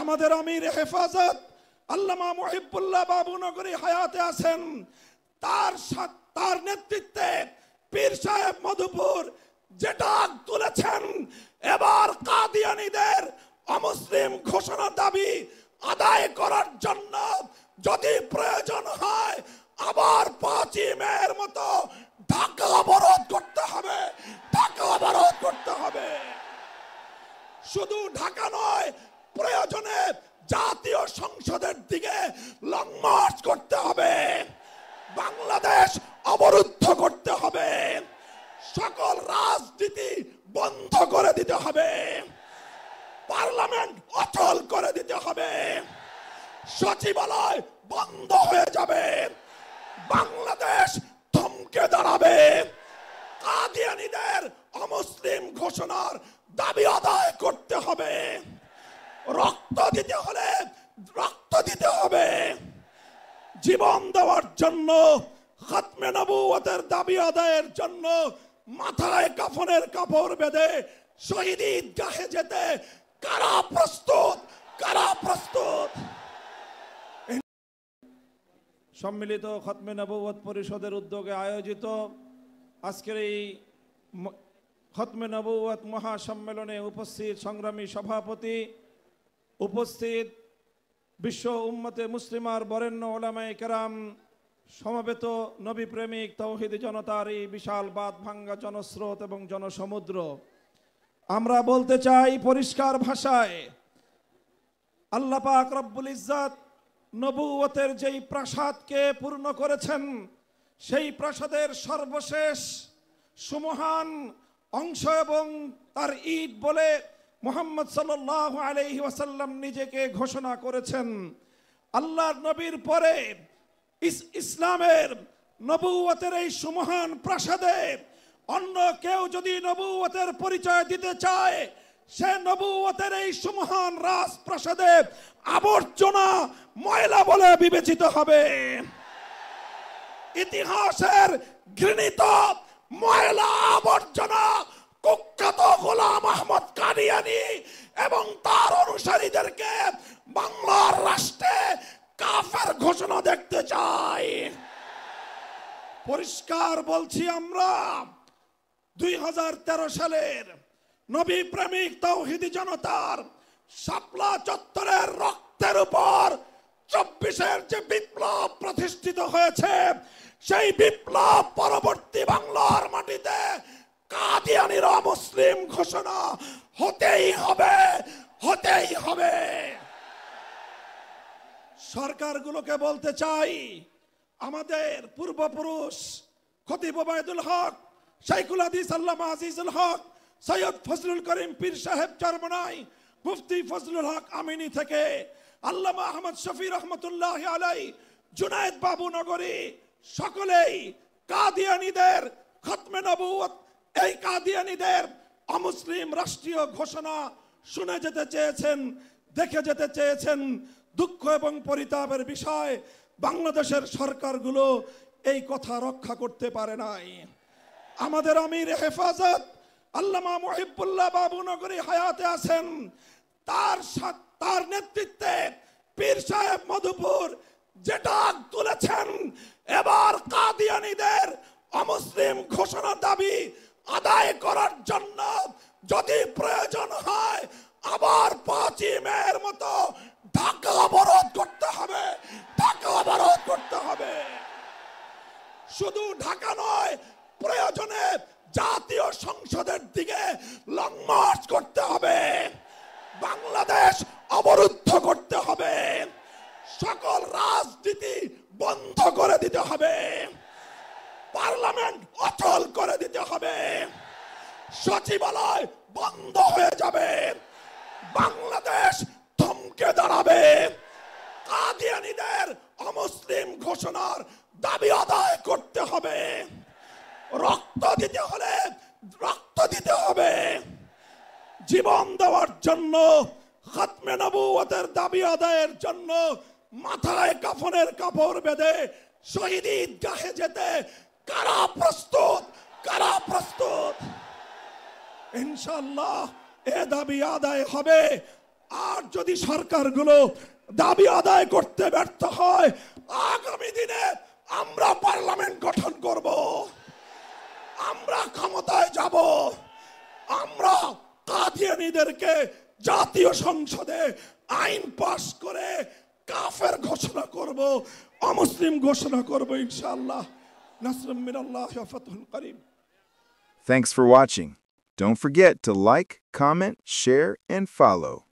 আমাদের আমির হেফাজত আল্লামা মুহিবুল্লাহ বাবুনগরী হায়াতে আছেন। তার নেতৃত্বে পীর সাহেব মধুপুর যেটা তুলেছেন, এবার কাদিয়ানীদের অমুসলিম ঘোষণা দাবি আদায় করার জন্য যদি প্রয়োজন হয় আবার 5ই মের মতো ঢাকা অবরোধ করতে হবে, ঢাকা অবরোধ করতে হবে। শুধু ঢাকা নয়, প্রয়োজনে জাতীয় সংসদের দিকে লং মার্চ করতে হবে, বাংলাদেশ অবরুদ্ধ করতে হবে, সকল রাজনীতি বন্ধ করে দিতে হবে, পার্লামেন্ট অচল করে দিতে হবে, সচিবালয় বন্ধ হয়ে যাবে, বাংলাদেশ থমকে দাঁড়াবে, কাদিয়ানীদের অমুসলিম ঘোষণার দাবি আদায় করতে হবে, রক্ত দিতে হলে রক্ত দিতে হবে, জীবন দেওয়ার জন্য, খাতমে নবুয়তের দাবি আদায়ের জন্য মাথায় কাফনের কাপড় বেঁধে শহীদ ঈদগাহে যেতে কারা প্রস্তুত, কারা প্রস্তুত? সম্মিলিত খাতমে নবুয়ত পরিষদের উদ্যোগে আয়োজিত আজকের এই খাতমে নবুয়ত মহাসম্মেলনে উপস্থিত সংগ্রামী সভাপতি, উপস্থিত বিশ্ব উম্মতে মুসলিমার বরেণ্য ওলামায়ে কেরাম, সমবেত নবী প্রেমিক তাওহীদি জনতার এই বিশাল বাঁধ ভাঙ্গা জনস্রোত এবং জনসমুদ্র, আমরা বলতে চাই পরিষ্কার ভাষায়, আল্লাহ পাক রব্বুল ইজ্জত নবুয়তের যেই প্রাসাদকে পূর্ণ করেছেন, সেই প্রাসাদের সর্বশেষ সুমহান অংশ এবং তার ঈদ বলে মুহাম্মদ সাল্লাল্লাহু আলাইহি ওয়াসাল্লাম নিজেকে ঘোষণা করেছেন। আল্লাহর নবীর পরে ইসলামের নবুয়তের এই সুমহান প্রাসাদে অন্য কেউ যদি নবুয়তের পরিচয় দিতে চায়, সে নবুয়তের এই সুমহান রাজপ্রাসাদে আবর্জনা, ময়লা বলে বিবেচিত হবে। ইতিহাসের ঘৃণিত ময়লা আবর্জনা কুখ্যাত গোলাম আহমদ কাদিয়ানী এবং তার অনুসারীদেরকে বাংলার রাষ্ট্রে কাফের ঘোষণা দেখতে চাই। পরিষ্কার বলছি, আমরা 2013 সালের নবী প্রেমিক তাওহীদি জনতার শাপলা চত্বরের রক্তের উপর 24-এর যে বিপ্লব প্রতিষ্ঠিত হয়েছে, সেই বিপ্লব পরবর্তী বাংলার মাটিতে কাদিয়ানীর অমুসলিম ঘোষণা হতেই হবে, হতেই হবে। সরকারগুলোকে বলতে চাই, আমাদের পূর্বপুরুষ খতিব ওবায়দুল হক, শাইখুল হাদিস আল্লামা আজিজুল হক, সৈয়দ ফজলুল করিম পীর সাহেব চরমনাই, মুফতি ফজলুল হক আমিনী থেকে আল্লামা আহমদ শফি রহমতুল্লাহ আলাই, জুনায়েদ বাবুনগরী, সকলেই কাদিয়ানীদের খাতমে নবুয়ত, এই কাদিয়ানীদের অমুসলিম রাষ্ট্রীয় ঘোষণা শুনে যেতে চেয়েছেন, দেখে যেতে চেয়েছেন। দুঃখ এবং পরিতাপের বিষয়, বাংলাদেশের সরকারগুলো এই কথা রক্ষা করতে পারে নাই। আমাদের আমির হেফাজত আল্লামা মুহিবুল্লাহ বাবুনগরী হায়াতে আছেন। তার নেতৃত্বে পীর সাহেব মধুপুর যেটা তুলেছেন, এবার কাদিয়ানীদের অমুসলিম ঘোষণা দাবি আদায় করার জন্য যদি প্রয়োজন হয় আবার 5ই মের মতো ঢাকা অবরোধ করতে হবে, ঢাকা অবরোধ করতে হবে। শুধু ঢাকা নয়, প্রয়োজনে জাতীয় সংসদের দিকে লং মার্চ করতে হবে, বাংলাদেশ অবরুদ্ধ করতে হবে, সকল রাজনীতি বন্ধ করে দিতে হবে, পার্লামেন্ট অচল করে দিতে হবে, সচিবালয় বন্ধ হয়ে যাবে, বাংলাদেশ থমকে দাঁড়াবে, কাদিয়ানীদের অমুসলিম ঘোষণার দাবি আদায় করতে হবে, রক্ত দিতে হলে রক্ত দিতে হবে, জীবন দেওয়ার জন্য, খাতমে নবুয়তের দাবি আদায়ের জন্য মাথায় কাফনের কাপড় বেঁধে শহীদ ঈদগাহে যেতে কারা প্রস্তুত, কারা প্রস্তুত? ইনশাআল্লাহ এ দাবি আদায় হবে। আর যদি সরকারগুলো দাবি আদায় করতে ব্যর্থ হয়, আগামী দিনে আমরা পার্লামেন্ট গঠন করব, আমরা ক্ষমতায় যাব, আমরা কাদিয়ানীদেরকে জাতীয় সংসদে আইন পাশ করে কাফের ঘোষণা করব, অমুসলিম ঘোষণা করব ইনশাআল্লাহ। নাসরুম মিনাল্লাহি ওয়া ফাতহুন করিম। Thanks for watching. Don't forget to like, comment, share, and follow.